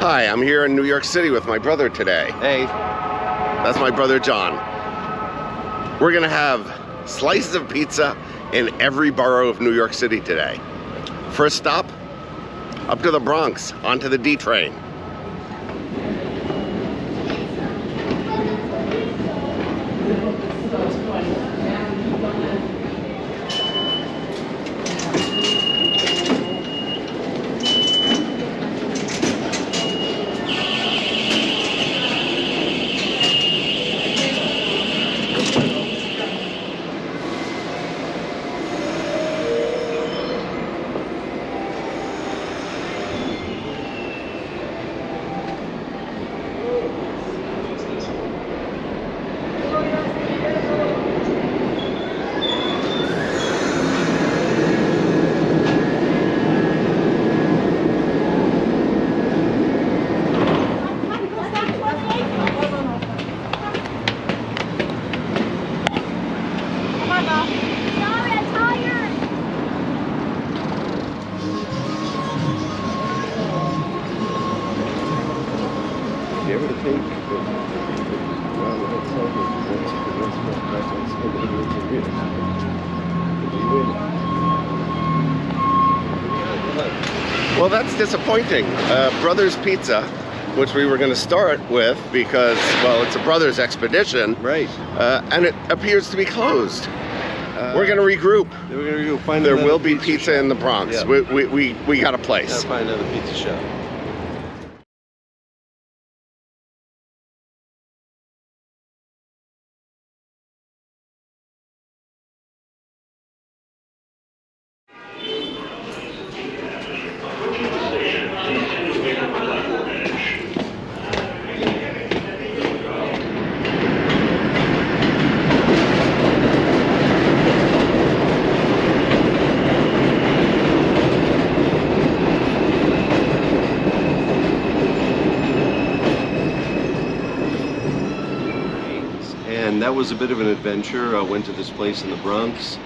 Hi, I'm here in New York City with my brother today. Hey. That's my brother John. We're gonna have slices of pizza in every borough of New York City today. First stop, up to the Bronx, onto the D train. Well, that's disappointing. Brothers Pizza, which we were going to start with because, well, it's a Brothers expedition. Right. And it appears to be closed. We're going to regroup. We're going to go find There will be pizza shop in the Bronx. Yeah. We got a place. Gotta find another pizza shop. And that was a bit of an adventure. I went to this place in the Bronx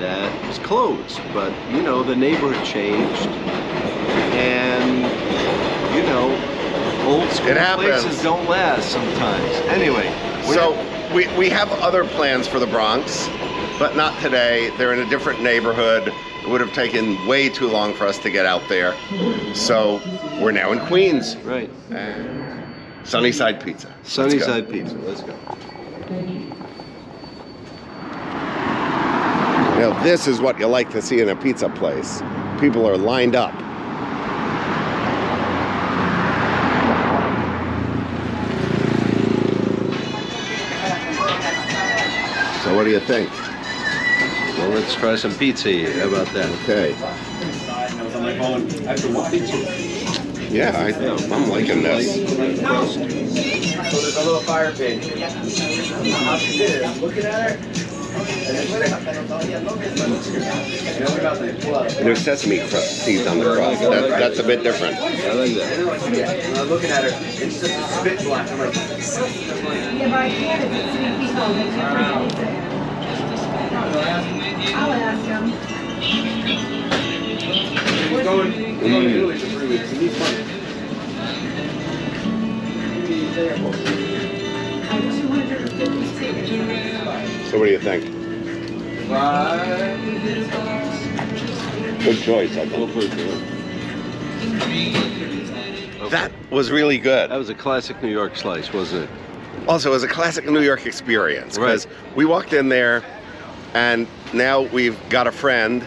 that was closed, but you know, the neighborhood changed, and you know, old school places don't last sometimes. Anyway, so we have other plans for the Bronx, but not today. They're in a different neighborhood. It would have taken way too long for us to get out there. So we're now in Queens. Right. And Sunnyside Pizza. Sunnyside Pizza. Let's go. Now this is what you like to see in a pizza place. People are lined up. So what do you think? Well, let's try some pizza here. How about that? Okay. Yeah, I'm liking this. So there's a little fire pit. Looking at her. There's sesame seeds on the crust. That's a bit different. I like that. Yeah, looking at her. It's just a spit black. I'm like, Yeah, but I can't. It's 3 people. They can't take it. I'll ask him. he's going to Italy for 3 weeks. He needs money. So what do you think? Good choice, I think. That was really good. That was a classic New York slice, wasn't it? Also, it was a classic New York experience because we walked in there and now we've got a friend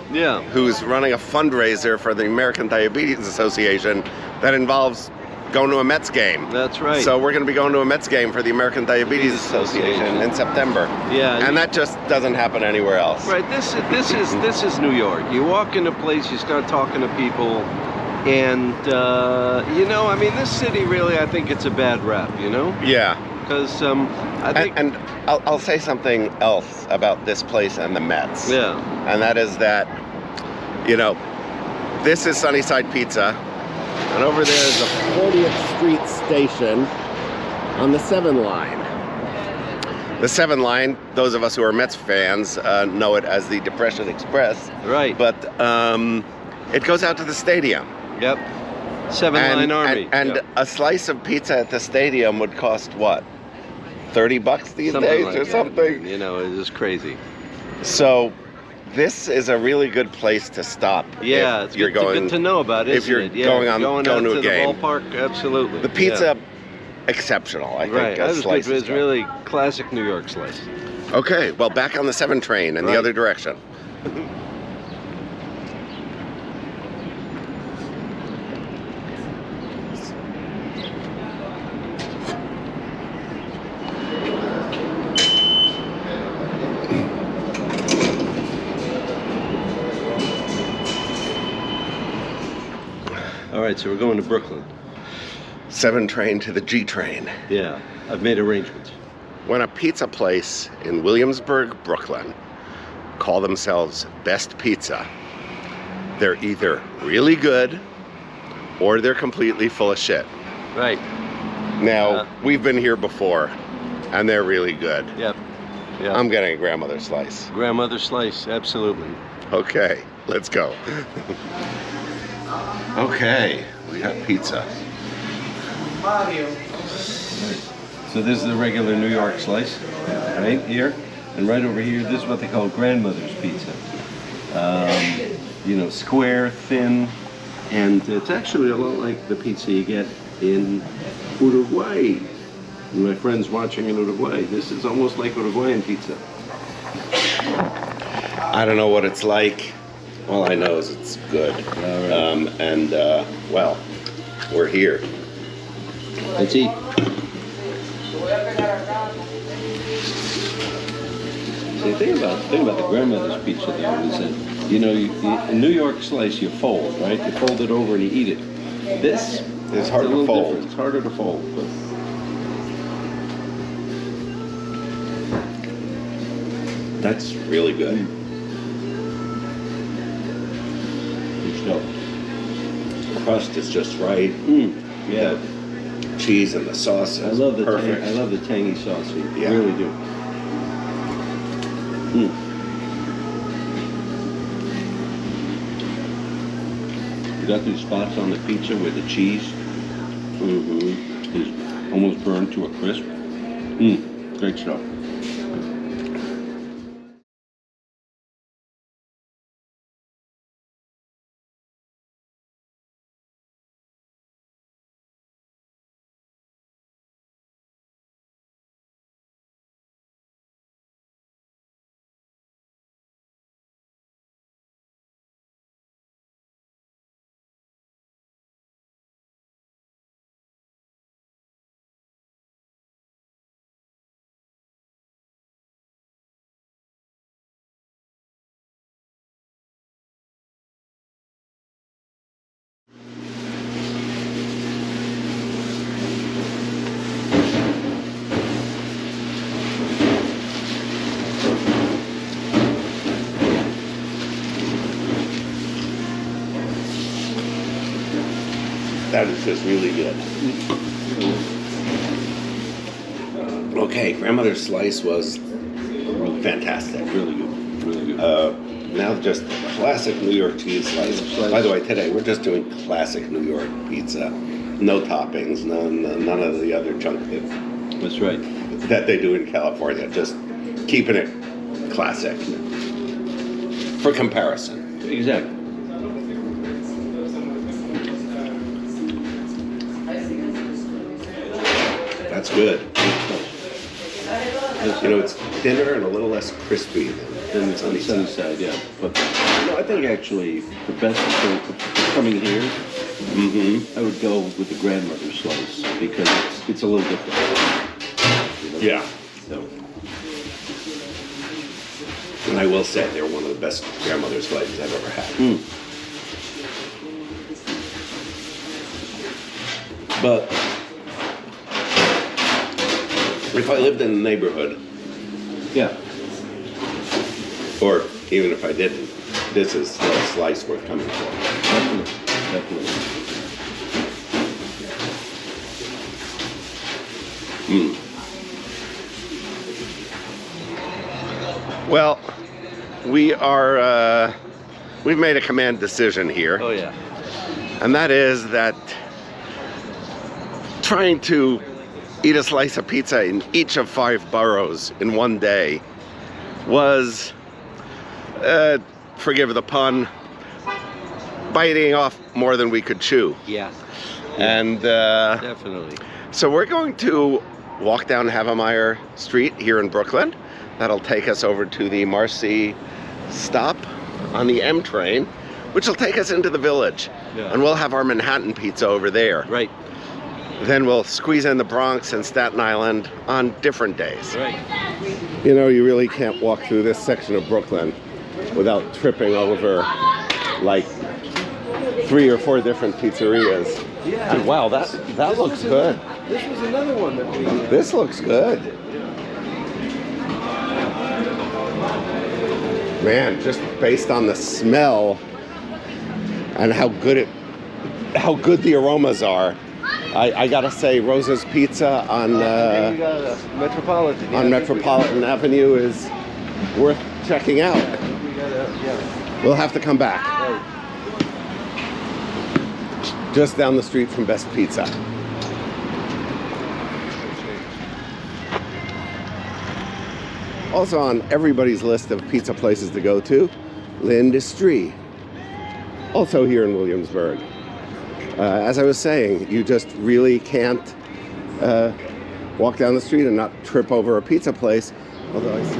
who's running a fundraiser for the American Diabetes Association that involves going to a Mets game. That's right. So we're going to be going to a Mets game for the American Diabetes Association in September. Yeah. And that just doesn't happen anywhere else. Right. This is New York. You walk in a place, you start talking to people, and you know, I mean, this city really, I think it's a bad rap. You know. Yeah. Because I think. And I'll say something else about this place and the Mets. Yeah. And that is that, you know, this is Sunnyside Pizza. And over there is the 40th Street station on the 7 line. The 7 line, those of us who are Mets fans know it as the Depression Express. Right. But it goes out to the stadium. Yep. Seven-line army. And yeah. a slice of pizza at the stadium would cost what? $30 these Something days like or that. something? You know, it's just crazy. So this is a really good place to stop. Yeah, if it's you're good to know about, if isn't you're it? Yeah, going going to out a to game. the ballpark, absolutely. The pizza, yeah. exceptional. I think Right, a that was slice good. is It's good. really classic New York slice. Okay, well, back on the 7 train in the Right. other direction. All right, so we're going to Brooklyn. 7 train to the G train. Yeah, I've made arrangements. When a pizza place in Williamsburg, Brooklyn, call themselves Best Pizza, they're either really good or they're completely full of shit. Right. Now, we've been here before, and they're really good. Yep. Yeah. I'm getting a grandmother slice. Grandmother slice, absolutely. Okay, let's go. Okay, we got pizza. So this is the regular New York slice, right here. And right over here, this is what they call grandmother's pizza. You know, square, thin, and it's actually a lot like the pizza you get in Uruguay. My friends watching in Uruguay, this is almost like Uruguayan pizza. I don't know what it's like. All I know is it's good. All right. Well, we're here. Let's eat. See, the thing about the grandmother's pizza though is that, you know, in New York slice you fold, right? You fold it over and you eat it. This It's hard a to little fold. different. It's harder to fold. But That's really good. good stuff. Crust is just right. Yeah. The cheese and the sauce is I love the perfect. I love the tangy sauce. I Yeah. really do. You got these spots on the pizza where the cheese is almost burned to a crisp. Great stuff. That is just really good. Okay, grandmother's slice was fantastic. Really good. Really good. Now just classic New York cheese slice. By the way, today we're just doing classic New York pizza. No toppings, none of the other junk That's right. that they do in California. Just keeping it classic for comparison. Exactly. That's good. You know, it's thinner and a little less crispy than the sunny Sunny side. side, yeah. But you know, I think actually the best for coming here, I would go with the grandmother slice because it's a little different. You know? Yeah. So, And I will say they're one of the best grandmother slices I've ever had. But if I lived in the neighborhood, yeah. or even if I didn't, this is a slice worth coming for. Definitely. Definitely. Well, we've made a command decision here, Oh yeah. and that is that trying to eat a slice of pizza in each of 5 boroughs in one day was, forgive the pun, biting off more than we could chew. Yeah. And Definitely. so we're going to walk down Havemeyer Street here in Brooklyn. That'll take us over to the Marcy stop on the M train, which will take us into the village. Yeah. And we'll have our Manhattan pizza over there. Right. Then we'll squeeze in the Bronx and Staten Island on different days. Right. You know, you really can't walk through this section of Brooklyn without tripping over like 3 or 4 different pizzerias. Yeah. And wow, that looks good. This was another one that we. This looks good. Man, just based on the smell and how good the aromas are, I gotta say Rosa's Pizza on Metropolitan. on Metropolitan Avenue is worth checking out. We'll have to come back. Just down the street from Best Pizza. Also on everybody's list of pizza places to go to, L'Industrie. Also here in Williamsburg. As I was saying, you just really can't walk down the street and not trip over a pizza place. Although I see.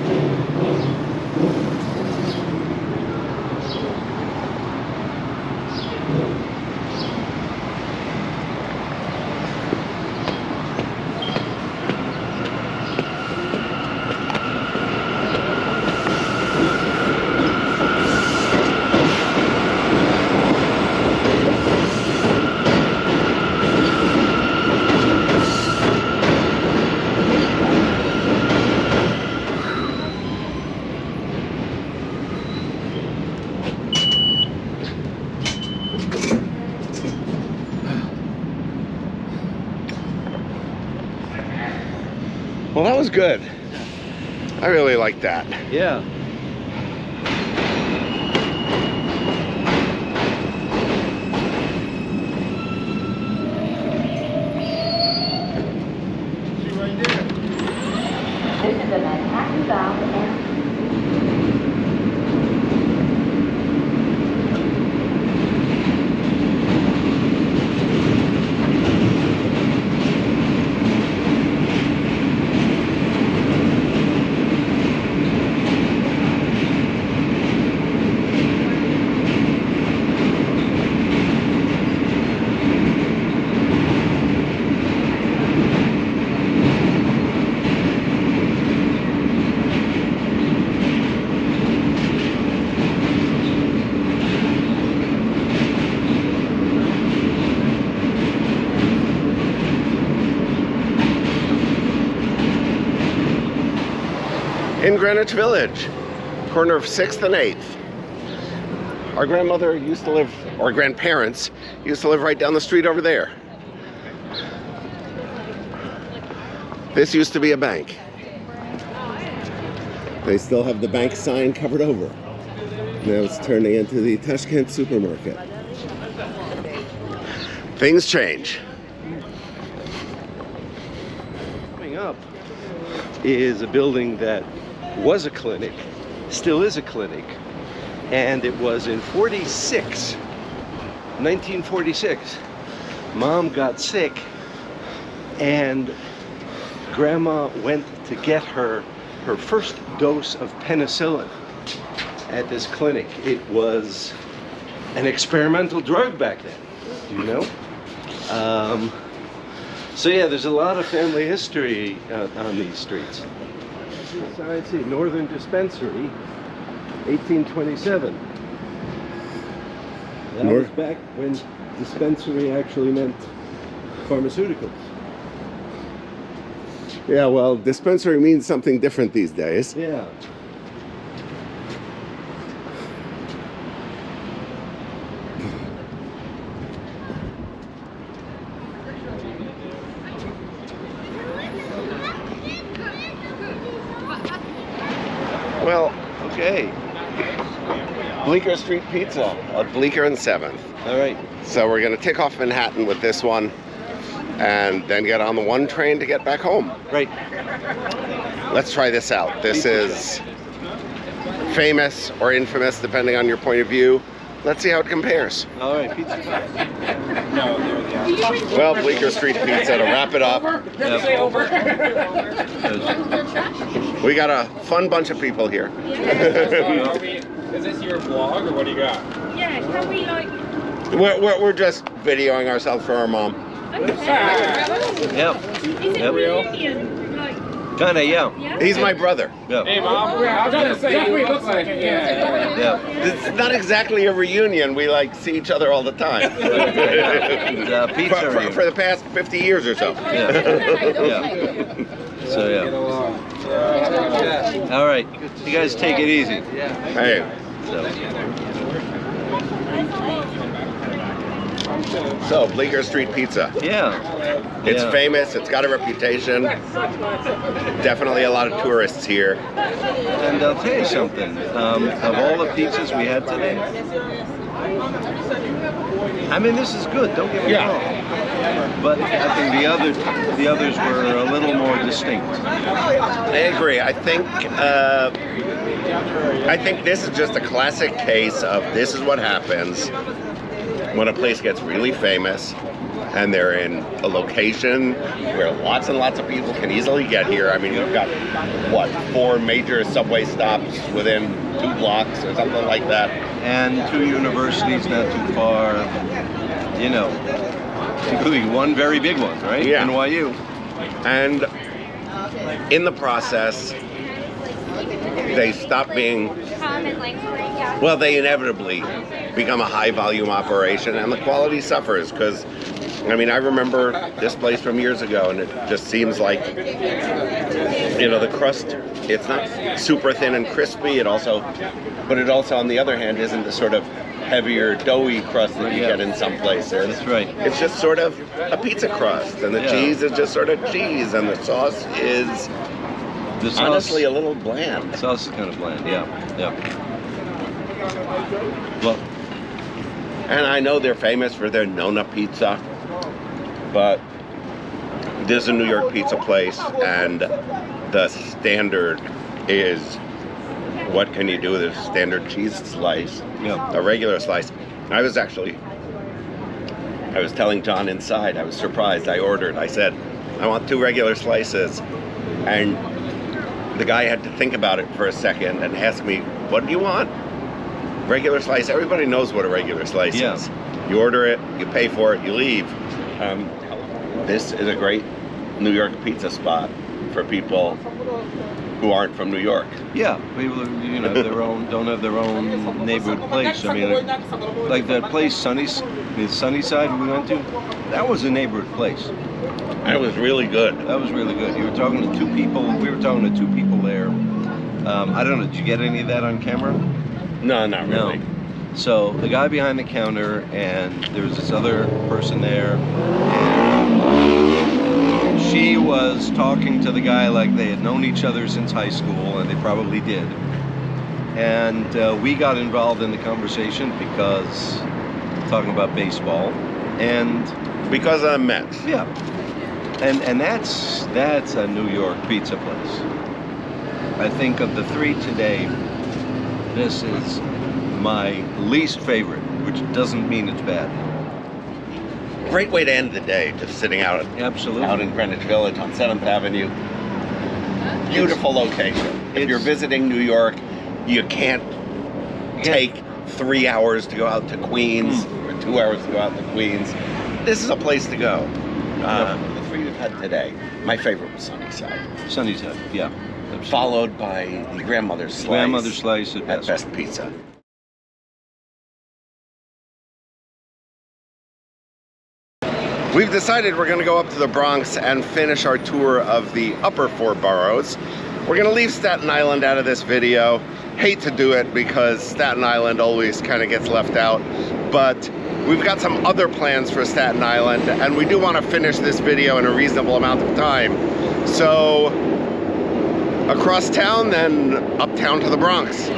Well, that was good. I really like that. Yeah. This is a Manhattan bound and in Greenwich Village, corner of 6th and 8th. Our grandmother used to live, or grandparents used to live right down the street over there. This used to be a bank. They still have the bank sign covered over. Now it's turning into the Tashkent supermarket. Things change. Coming up is a building that was a clinic, still is a clinic, and it was in 1946. Mom got sick and Grandma went to get her first dose of penicillin at this clinic. It was an experimental drug back then, you know? So yeah, there's a lot of family history on these streets. I see, Northern Dispensary, 1827. That was back when dispensary actually meant pharmaceuticals. Yeah, well, dispensary means something different these days. Yeah. Well, Okay. Bleecker Street Pizza at Bleecker and 7th. All right. So we're gonna tick off Manhattan with this one, and then get on the one train to get back home. Right. Let's try this out. This is famous or infamous, depending on your point of view. Let's see how it compares. All right, pizza time. Well, Bleecker Street Pizza, to wrap it up. Yep. We got a fun bunch of people here. Is this your vlog or what do you got? Yeah, can we like... We're just videoing ourselves for our mom. Okay. Yep. Is it Yep. reunion? Like, Kinda, yeah. yeah? He's my brother. Yep. Hey, Mom. I was gonna say, he looks like it. Yeah. Yep. It's not exactly a reunion. We like see each other all the time. Pizza. for the past 50 years or so. Yeah. Yeah. So yeah. All right, you guys take it easy. Hey, so Bleecker Street Pizza. Yeah. It's Yeah. famous. It's got a reputation. Definitely a lot of tourists here. And I'll tell you something. Of all the pizzas we had today, I mean, this is good. Don't get me wrong. But I think the others were a little more distinct. I agree. I think this is just a classic case of this is what happens when a place gets really famous and they're in a location where lots and lots of people can easily get here. I mean, we've got, what, 4 major subway stops within 2 blocks or something like that. And 2 universities not too far. You know, including one very big one, right? Yeah. NYU. And in the process, they stop being, well, they inevitably become a high volume operation and the quality suffers because, I mean, I remember this place from years ago and it just seems like, you know, the crust, it's not super thin and crispy, but it also on the other hand isn't the sort of heavier doughy crust that you get in some places. That's right. It's just sort of a pizza crust and the cheese is just sort of cheese and the sauce is honestly a little bland. The sauce is kind of bland, yeah. Well, and I know they're famous for their Nona pizza, but this is a New York pizza place, and the standard is, what can you do with a standard cheese slice, a regular slice. I was telling John inside, I was surprised. I said, I want 2 regular slices, and the guy had to think about it for a second and ask me, what do you want? Regular slice. Everybody knows what a regular slice is. You order it, you pay for it, you leave. This is a great New York pizza spot for people who aren't from New York. Yeah, people who, don't have their own neighborhood place. I mean, like that place, Sunnyside we went to, that was a neighborhood place. That was really good. That was really good. You were talking to 2 people. We were talking to 2 people there. I don't know. Did you get any of that on camera? No, not really. No. So the guy behind the counter, and there was this other person there, and she was talking to the guy like they had known each other since high school, and they probably did. And we got involved in the conversation because talking about baseball, and because of the Mets. Yeah. And that's a New York pizza place. I think of the 3 today, this is my least favorite, which doesn't mean it's bad. Great way to end the day, just sitting out in Greenwich Village on 7th Avenue. Beautiful location. If you're visiting New York, you can't take 3 hours to go out to Queens or 2 hours to go out to Queens. This is a place to go. The 3 we've had today, my favorite was Sunnyside. Sunnyside, yeah. Absolutely. Followed by the Grandmother's Slice. Grandmother's Slice at Best Pizza. We've decided we're going to go up to the Bronx and finish our tour of the upper 4 boroughs. We're going to leave Staten Island out of this video. Hate to do it because Staten Island always kind of gets left out, but we've got some other plans for Staten Island, and we do want to finish this video in a reasonable amount of time. So, across town, then uptown to the Bronx.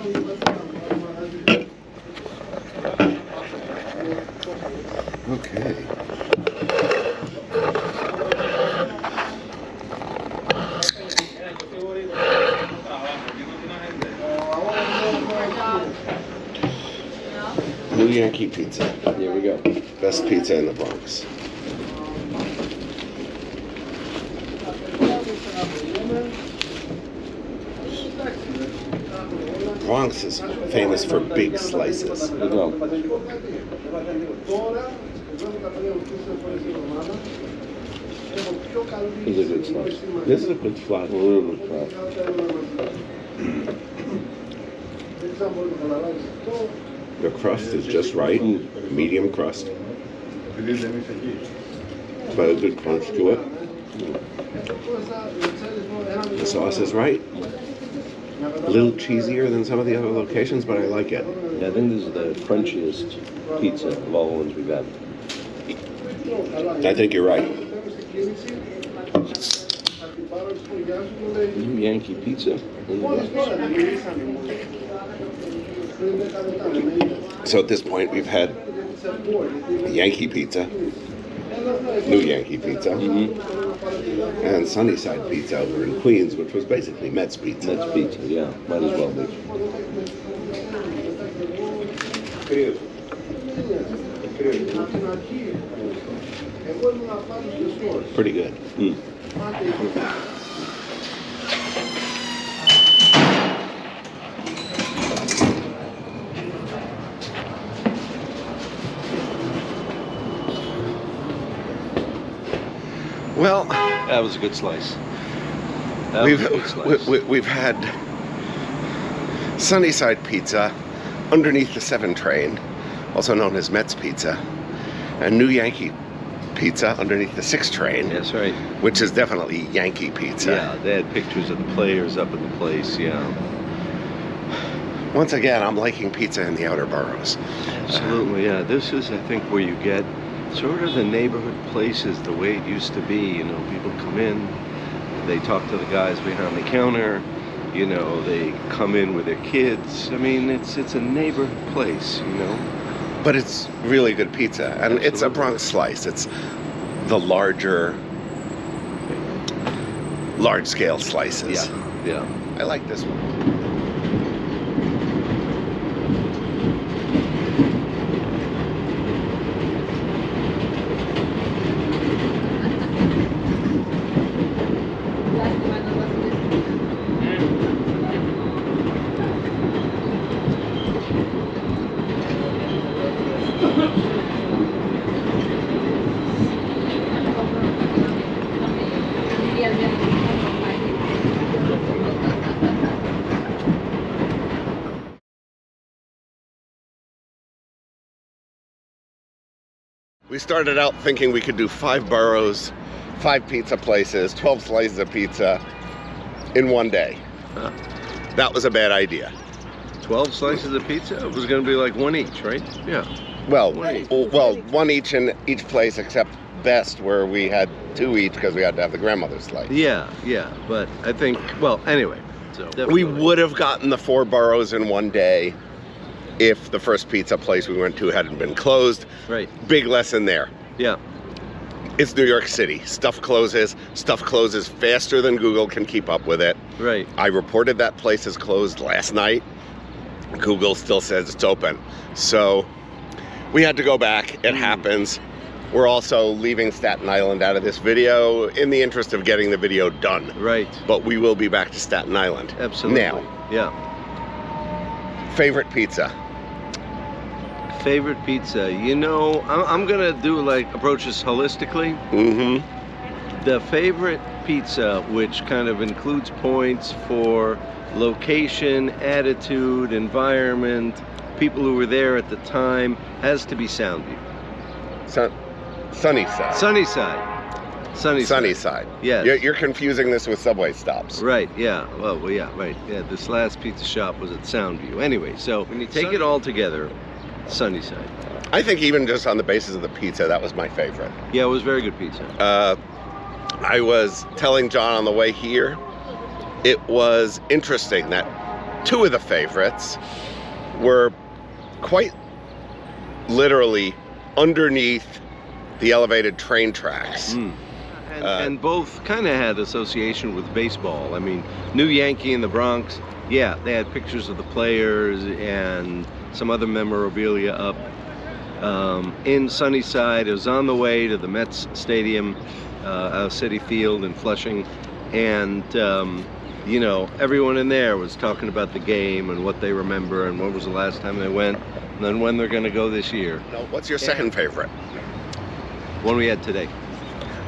Okay. New Yankee pizza. Here we go. Best pizza in the Bronx. Bronx is famous for big slices. Here we go. This is a good slice. This is a good slice. Really good slice. The crust is just right. Medium crust. But a good crunch to it. The sauce is right. A little cheesier than some of the other locations, but I like it. Yeah, I think this is the crunchiest pizza of all the ones we've had. I think you're right. New Yankee pizza. So at this point, we've had Yankee pizza, New Yankee pizza, and Sunnyside pizza over in Queens, which was basically Mets pizza. That's pizza, yeah. Might as well be. Pretty good. Well, That was a good slice. That was a good slice. we've had Sunnyside pizza underneath the 7 train, also known as Mets pizza, and New Yankee pizza underneath the 6 train, That's right. which is definitely Yankee pizza. Yeah, they had pictures of the players up in the place, yeah. Once again, I'm liking pizza in the outer boroughs. Absolutely, yeah. This is, I think, where you get sort of the neighborhood places the way it used to be. You know, people come in, they talk to the guys behind the counter, you know, they come in with their kids. I mean, it's a neighborhood place, you know. But it's really good pizza, and it's a Absolutely. Bronx slice. It's the large-scale slices. Yeah. I like this one. We started out thinking we could do 5 boroughs, 5 pizza places, 12 slices of pizza in one day. Huh. That was a bad idea. 12 slices of pizza? It was going to be like one each, right? Yeah. Well, Right. one each in each place except Best, where we had 2 each because we had to have the grandmother's slice. Yeah. But I think, well, anyway. So We would have gotten the 4 boroughs in one day if the first pizza place we went to hadn't been closed. Right. Big lesson there. Yeah. It's New York City. Stuff closes faster than Google can keep up with it. Right. I reported that place is closed last night. Google still says it's open. So we had to go back. It happens. We're also leaving Staten Island out of this video in the interest of getting the video done. Right. But we will be back to Staten Island. Absolutely. Now, Yeah. favorite pizza. Favorite pizza. You know, I'm going to approach this holistically. Mm-hmm. The favorite pizza, which kind of includes points for location, attitude, environment, people who were there at the time, has to be Soundview. Sunnyside. Sunnyside. Yes. You're confusing this with subway stops. Right, yeah. Well, yeah, right. Yeah, this last pizza shop was at Soundview. Anyway, so when you take it all together, Sunnyside. I think even just on the basis of the pizza, that was my favorite. Yeah, it was very good pizza. I was telling John on the way here, it was interesting that two of the favorites were quite literally underneath the elevated train tracks. And both kind of had association with baseball. I mean, New Yankee in the Bronx, yeah, they had pictures of the players and some other memorabilia up. In Sunnyside, it was on the way to the Mets Stadium, City Field in Flushing, and you know, everyone in there was talking about the game and what they remember and when was the last time they went, and then when they're going to go this year. What's your second favorite? One we had today.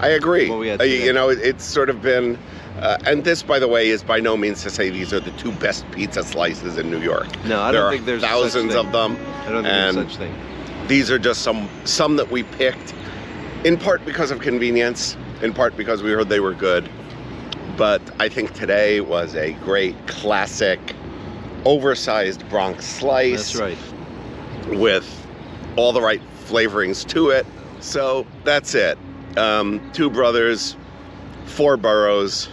I agree. What we had today. You know, it's sort of been, and this, by the way, is by no means to say these are the two best pizza slices in New York. No, I don't think there's thousands such thing. of them. I don't think there's such thing. These are just some that we picked, in part because of convenience, in part because we heard they were good. But I think today was a great classic, oversized Bronx slice. That's right. With all the right flavorings to it. So that's it. 2 brothers, 4 boroughs,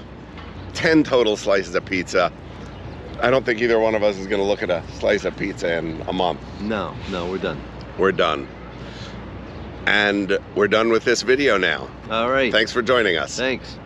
10 total slices of pizza. I don't think either one of us is going to look at a slice of pizza in a month. No, we're done. We're done. And we're done with this video now. All right. Thanks for joining us. Thanks.